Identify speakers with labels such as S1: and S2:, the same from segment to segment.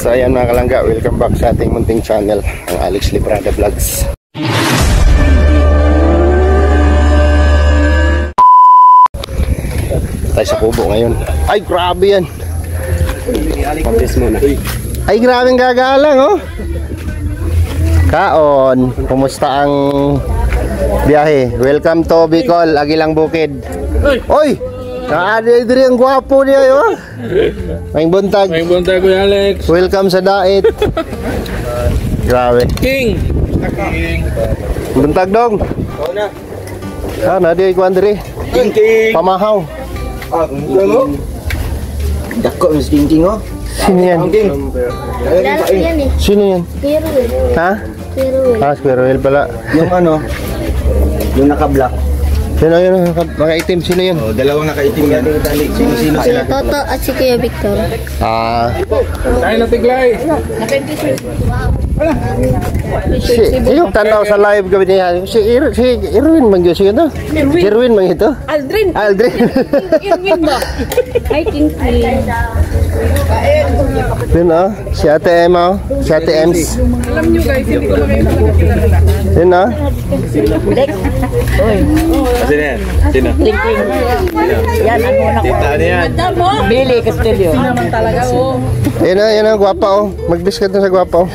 S1: So ayan mga kalangga, welcome back sa ating munting channel, ang Alex Librada Vlogs. Tayo sa kubo ngayon. Ay grabe yan. Ay grabe gagalang oh. Kaon, kumusta ang biyahe? Welcome to Bicol, Aguilang Bukid. Oy! Kaadi diri ang gwapo niya yo. Maing buntag.
S2: Maing buntag Kuya Alex.
S1: Welcome sa dait. Grabe.
S2: King.
S1: Buntag dong. Ah, na di ko andiri.
S2: King.
S1: Pamahaw.
S2: Ah, ano?
S3: Dako mas king oh.
S1: Sino yan? Sino yan?
S4: Squirrel.
S1: Ha?
S4: Squirrel.
S1: Ah, squirrel pala.
S3: Yung ano? Yung naka-black.
S1: Sino yun? Mga itim, sino yun?
S3: Oh, dalawang nakaitim yan. Sino
S4: Si Toto at si Kuya Victor.
S1: Ah.
S2: Tayo na tiglay.
S1: Yung tanaw sa live gabi niya. Si Irwin man yun siya no? Irwin man ito?
S4: Aldrin.
S1: Aldrin.
S4: Irwin ba? Hi, King.
S1: Yun oh. Si Ate Emma oh. Si Ate Ems.
S2: Alam nyo guys, hindi ko makikita.
S1: Yun oh.
S2: Sino yan? Sino?
S4: Yan, ang una ko.
S2: Tita ano yan?
S4: Billy Castillo. Sinaman talaga, oh.
S1: Yan ang gwapa oh. Mag-discount na sa gwapa oh.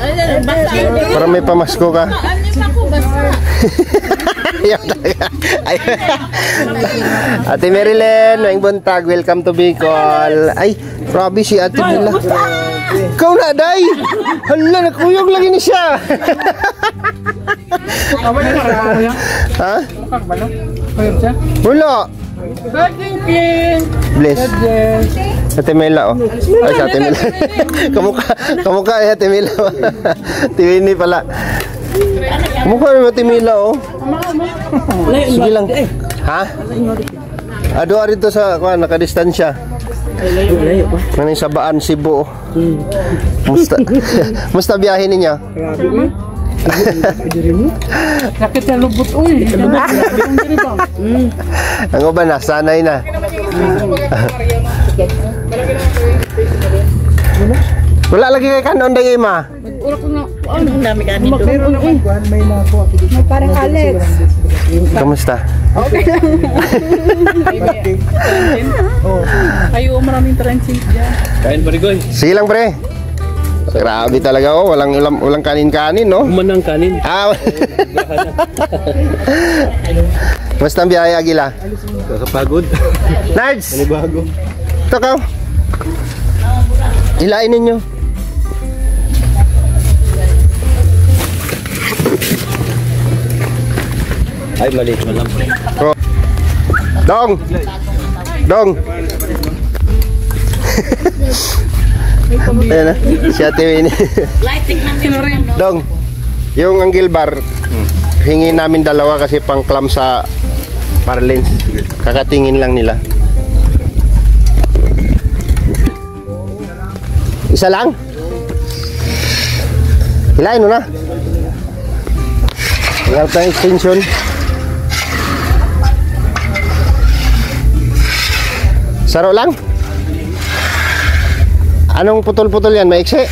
S1: Para may pamasko ka. Ate Marilyn, maing buntag, welcome to Bicol. Ay, grabe si Ate Mila. Ikaw na, day! Hala, nakuyog lagi ni siya. Ha? Wala. Bless. Ate Mila, oh. Ay, si Ate Mila. Kamukha ay Ate Mila. Tiwini pala. Kamukha ay Ate Mila, oh. Sige lang. Ha? Ado rito sa nakadistansya. Maning Sabaan, Cebu. Musta biyahe ninyo?
S2: Sakit na lubot, uy.
S1: Ang uban na, sanay na. Wala lagi kay kanon day ima.
S4: Ang dami ka nito.
S5: May parang Alex.
S1: Kamusta?
S5: Okay lang.
S2: Ayo, maraming transit dyan. Kain pa rin,
S1: Sige lang pre. Grabe talaga oh, walang kanin-kanin no?
S2: Umanang kanin.
S1: Ah. Basta ang biyahe Agila.
S2: Kakapagod.
S1: Nards!
S2: Bago.
S1: Ito ka. Ilain ninyo.
S3: Ay, mali.
S1: Oh. Dong! Dong! Ayan na, si Ate Winnie. Dong, yung angle bar, hingi namin dalawa kasi pang clam sa Parlins. Kakatingin lang nila. Isa lang? Hilain mo na. Tingnan tayong extension. Saro lang? Anong putol-putol yan? Maiksi?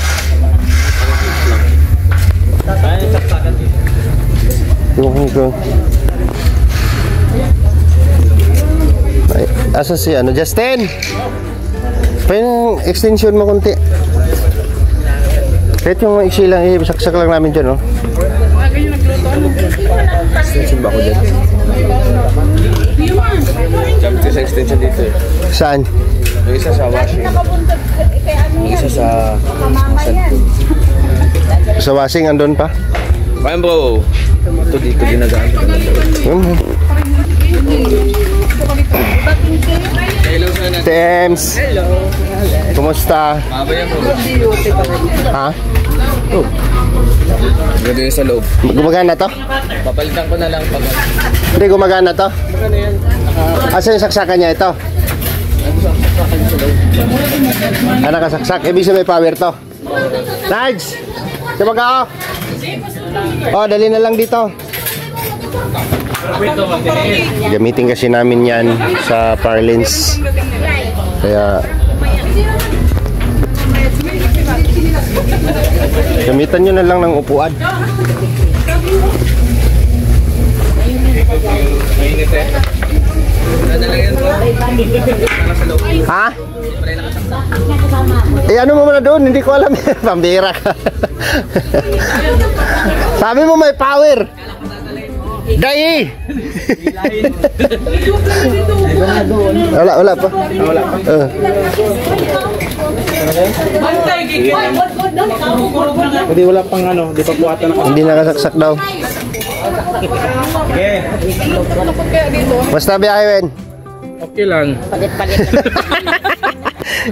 S1: Asa si ano? Justin! Pwede extension mo kunti. Kahit yung maiksi lang, saksak lang namin dyan, no?
S3: Extension ba ako dyan? Jump sa extension dito eh.
S1: Saan?
S3: Yung isa sa washing. Yung isa sa...
S1: Sa washing, andun pa?
S3: Ayan bro. Ito dito ginagaan. Hello sana.
S1: Tems! Kumusta?
S3: Mabaya mo.
S1: Ha?
S3: Ganda yun sa loob.
S1: Gumagana to?
S3: Papalitan ko na lang pag...
S1: Hindi gumagana to? Asa yung saksakan niya ito? Ah, nakasaksak. Ibig sabihin may power to. Nice! Diba ka oh? Oh, dali na lang dito. Gamitin kasi namin yan sa Parlins. Kaya Gamitan nyo na lang ng upuan. Ha? Eh ano mo muna doon? Hindi ko alam. Pambira ka. Sabi mo may power. Dai! Wala pa.
S3: Hindi wala pang ano, di pa puwata na.
S1: Hindi nakasaksak daw. Basta biyahe, Wen.
S3: Okay lang.
S4: Palit-palit.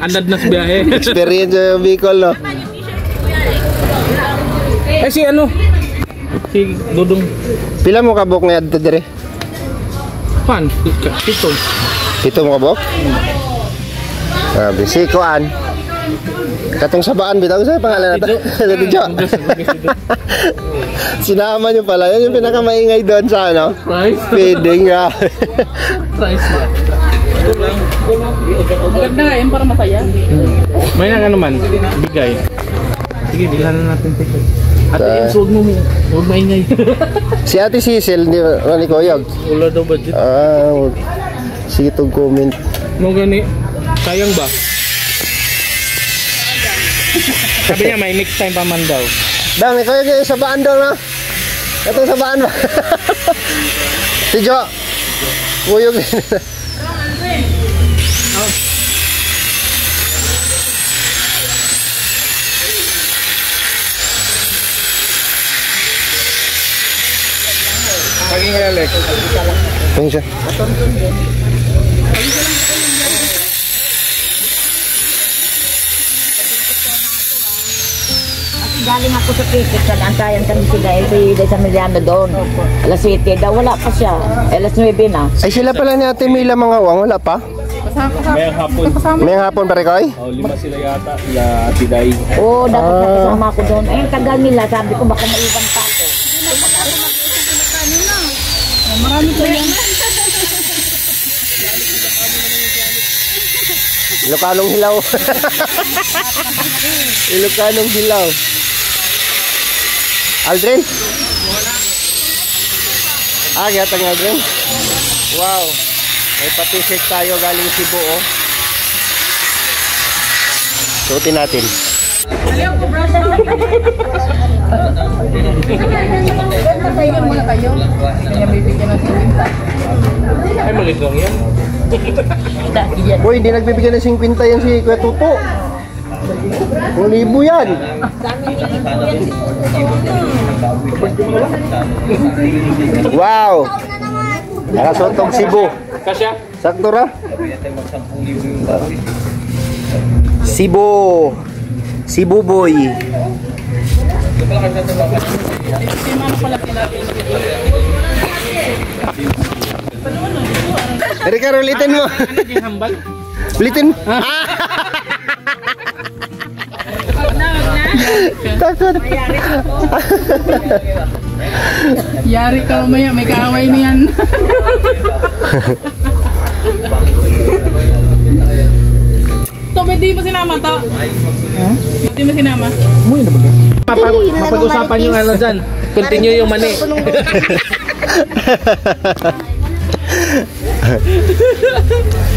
S3: Andad na sa biyahe.
S1: Experience sa Bicol, no?
S3: Eh si ano? Si Dudong.
S1: Pila mo kabok nga dito dire?
S3: Pan, ito.
S1: Ito mo kabok? Sabi, si Kuan. Katong sabaan, bitaw sa pangalan natin. Tidjo. Sinama nyo pala. Yan yung pinakamaingay doon sa ano?
S3: Price.
S1: Feeding nga.
S3: Price na.
S2: Maganda nga yun para masaya.
S3: May nang ano man, bigay. Sige, bilhan na natin ticket. Ate, suod mo mo. Huwag maingay.
S1: Si Ate Cecil, di ba ni Koyog?
S3: Wala daw budget.
S1: Sige itong comment.
S3: No gani, sayang ba? Sabi niya may next time pa man daw.
S1: Dami kayo yung sabaan daw na. Itong sabaan ba? Si Jo. Koyog.
S3: Paging kaya Lex.
S1: Tingin siya.
S4: Galing ako sa Pisit, nag-antayan kami sila Elfrida sa Miliano doon. Alas 7 daw, wala pa siya. Alas 9 na.
S1: Ay sila pala ni Ate Mila mga wang, wala pa?
S3: May hapon.
S1: May hapon pare koy?
S3: Oh, 5 sila yata. La Tiday.
S4: Oo, dapat nakasama ko doon. Eh, tagal nila, sabi ko baka maiwan pa ako.
S2: Marami ko yan.
S1: Ilocanong hilaw. Ilocanong hilaw. Aldrin? Gatang Aldrin? Wow. May patisik tayo galing Cebu, oh. Suotin natin.
S2: Tayo muna kayo. Kanya bibigyan ng 50.
S3: Ay, magandang yan.
S1: Uy, hindi nagbibigyan ng 50 yan si Kuya Tuto. 1,000 yan. Wow. Nakasotog Cebu.
S3: Kasya?
S1: Sakto ra? Cebu. Cebu boy. Ricardo, ulitin mo.
S3: Ano di hambal?
S1: Ulitin mo. Takot.
S2: Yari ka mamaya, may kaaway niyan. To, hindi mo sinama to? Hindi mo sinama?
S3: Mapag-usapan yung ano dyan. Continue yung mani.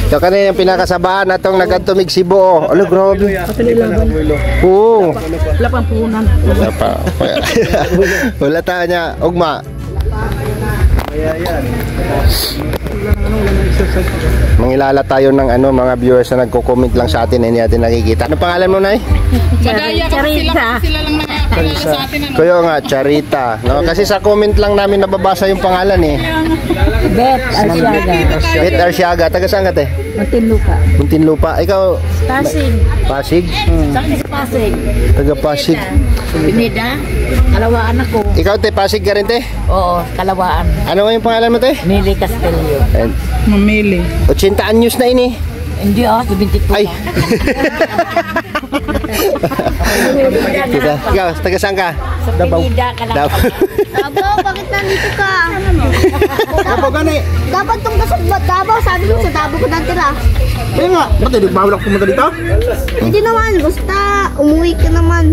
S1: Ito kanina yung pinakasabaan na itong nagkantumig Cebu. Oh. Ano, grabe. Oo.
S2: Wala pang punan.
S1: Wala pa. Wala tayo niya. Ugma. Mangilala tayo ng ano, mga viewers na nagko-comment lang sa atin, hindi natin nakikita. Ano pangalan mo, Nay?
S2: Madaya kasi sila lang nakakaalala sa atin. Ano?
S1: Kuya nga, Charita. No? Kasi sa comment lang namin nababasa yung pangalan eh.
S4: Bet, Asiaga.
S1: Bet Arsiaga. Taga saan ka, te?
S4: Muntinlupa.
S1: Muntinlupa. Ikaw?
S4: Pasig.
S1: Pasig?
S4: Saan sa Pasig?
S1: Taga Pasig.
S4: Pinida. Kalawaan ako.
S1: Ikaw, te? Pasig ka rin, te?
S4: Oo, Kalawaan.
S1: Ano nga yung pangalan mo, te?
S4: Mili Castillo.
S2: Mamili.
S1: 80 anyos na ini.
S4: Hindi 72.
S1: Ay. Ikaw, taga saan ka?
S4: Sa Pinida, Kalawaan.
S5: Davao, bakit nandito ka?
S1: Davao gani.
S5: Dapat tong kasag ba? Davao, sabi mo sa Davao ko natira.
S1: Kaya nga, ba't hindi bawal ako pumunta dito?
S5: Hindi naman, basta umuwi ka naman.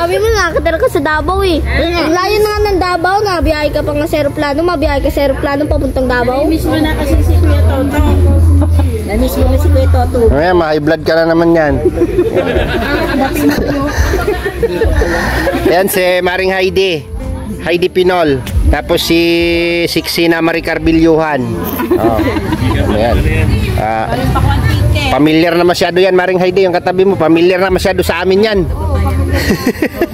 S5: Sabi mo nakakatira ka sa Davao eh. Ang layo na nga ng Davao, nabiyahe ka pa nga sa aeroplano, mabiyahe ka sa aeroplano papuntang Davao.
S2: Miss mo na kasi si Kuya Toto.
S4: Namiss mo na si Kuya Toto.
S1: Mamaya, ma-high blood ka na naman yan. Ayan si Maring Heidi. Heidi Pinol. Tapos si Sixina Maricar Bilyuhan. Oh. Ayan. Familiar na masyado yan, Maring Heidi. Yung katabi mo, familiar na masyado sa amin yan.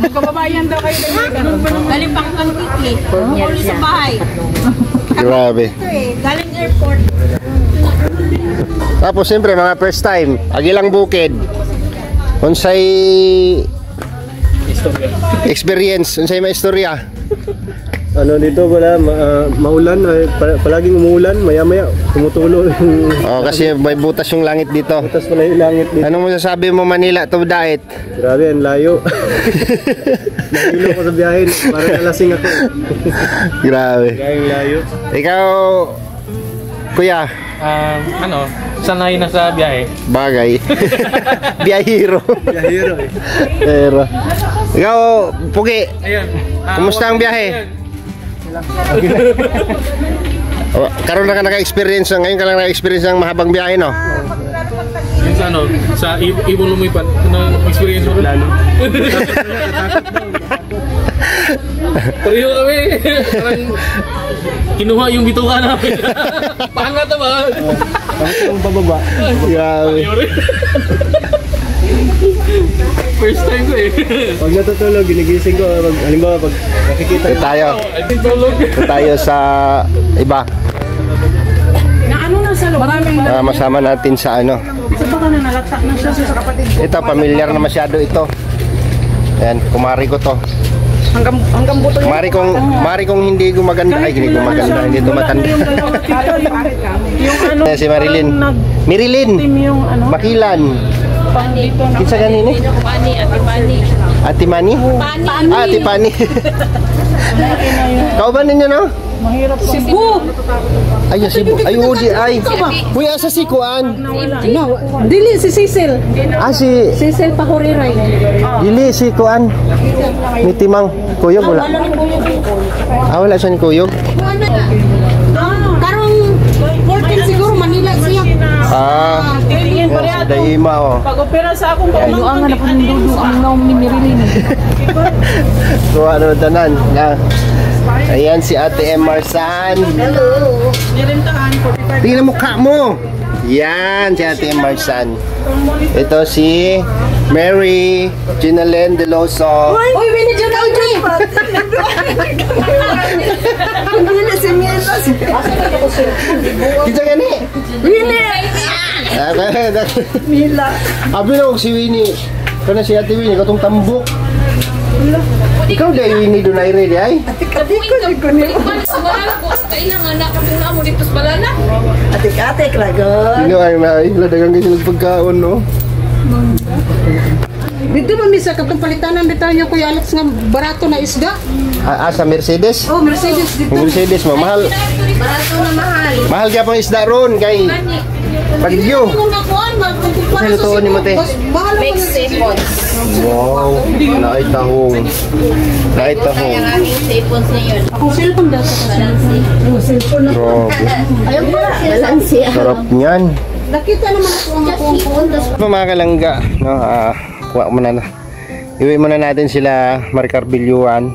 S2: Magkababayan daw kayo ng galing pang Kangkiki. Ulit sa bahay.
S1: Grabe.
S2: Galing airport.
S1: Tapos siyempre mga first time, Agilang Bukid. Unsay experience, unsay maistorya.
S6: Ano dito wala maulan, palaging umuulan, maya-maya tumutulo yung
S1: Oh, kasi may butas yung langit dito.
S6: butas pala yung langit dito.
S1: Anong masasabi mo Manila to Dait?
S6: Grabe, ang layo. Nahilo ko sa biyahe, parang nalasing ako.
S1: Grabe.
S6: Gayong layo.
S1: Ikaw, kuya,
S3: Sanay na sa biyahe.
S1: bagay. Biyahiro.
S6: Biyahero eh.
S1: Pero, ikaw, Pugi,
S3: Ayun.
S1: kumusta ang biyahe? Oh, karon na ka naka-experience, ngayon ka lang naka-experience ng mahabang biyahe, no?
S3: Yung sa sa Ibo Lumipan. Ano experience mo? Lalo. Pareho kami. Parang kinuha yung bituka namin. Pangat na ba?
S6: Bakit yung pababa?
S1: Grabe.
S3: First time ko eh.
S6: Pag natutulog, ginigising ko, halimbawa pag nakikita
S1: Ito tayo.
S3: I think tulog.
S1: Ito tayo sa iba.
S2: Na ano na sa loob? Maraming
S1: Masama natin sa ano.
S2: sa baka na nalatak na siya sa kapatid ko.
S1: Ito, familiar na masyado ito. Ayan, kumari ko to.
S2: Hanggang buto niya.
S1: Mari kong hindi gumaganda. Ay, hindi gumaganda. Hindi tumatanda.
S2: Yung dalawa dito, yung ano,
S1: Ayan, si Marilyn. Marilyn!
S2: team yung ano,
S1: Makilan.
S2: pang dito na.
S1: Kinsa ganini?
S2: Pani,
S1: Ate Mani? Ah, Ate Pani. Kau ba ninyo, no?
S2: Mahirap po. Cebu!
S1: Ay, Cebu. Ay, udi. Ay. Uy, asa si Kuan?
S2: No, dili si Cecil.
S1: Ah, si...
S2: Cecil Pahuriray.
S1: Dili, si Kuan. May timang. Kuyog, wala. Ah, wala siya ni Kuyog.
S2: Karong 14 siguro Manila siya.
S1: Ah,
S2: Tingin pa
S1: si Daima, oh.
S2: Pag-opera sa akong pagmamang. Ano pa nindudo ang naong ni Marilyn.
S1: So, ano tanan? Na. Ayan si Ate M. Marsan.
S2: Nirintahan 45.
S1: Tingnan mukha mo. Yan, si Ate M. Marsan. Ito si Mary Ginalen Deloso.
S2: Uy, Winnie dyan ako dyan.
S1: Kita gani?
S2: Mila.
S1: Abi na si Winnie. Kana si Ate Winnie katong tambok. Ikaw dai Winnie dunay ready ay?
S4: Atik-atik lagon.
S1: Sino ay may dagang kasi nagpagkaon no?
S2: Dito man misa katong palitanan detalyo Kuya Alex nga barato na isda.
S1: Sa Mercedes?
S2: Oh, Mercedes dito.
S1: Ang Mercedes mo mahal.
S2: Barato na mahal.
S1: Mahal kaya pang isda ron kay Bagyo.
S2: Kung nakuan magkukumpara
S1: Ano to ni Mate?
S2: Mahal mo na.
S1: Wow, naitahong. Naitahong.
S2: Akong cellphone daw sa cellphone na.
S1: Grabe.
S2: Ayun pala, balansi.
S1: Sarap niyan.
S2: Nakita naman ako ang phone.
S1: Mga kalangga, no, kuha muna na. Iwi muna natin sila Maricar Bilyuhan,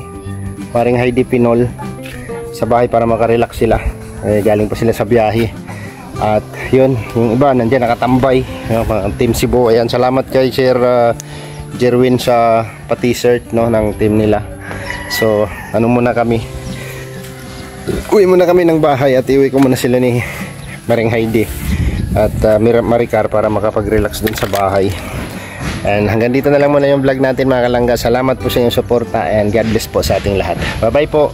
S1: Maring Heidi Pinol sa bahay para makarelax sila. Galing pa sila sa biyahe. At yun, yung iba nandiyan nakatambay, mga Team Cebu. Ayan, salamat kay Sir Jerwin sa pa-t-shirt no, ng team nila. So, ano muna kami, uwi muna kami ng bahay at iwi ko muna sila ni Maring Heidi at Maricar para makapag-relax dun sa bahay. And hanggang dito na lang muna yung vlog natin mga kalangga. Salamat po sa inyong suporta and God bless po sa ating lahat. Bye bye po.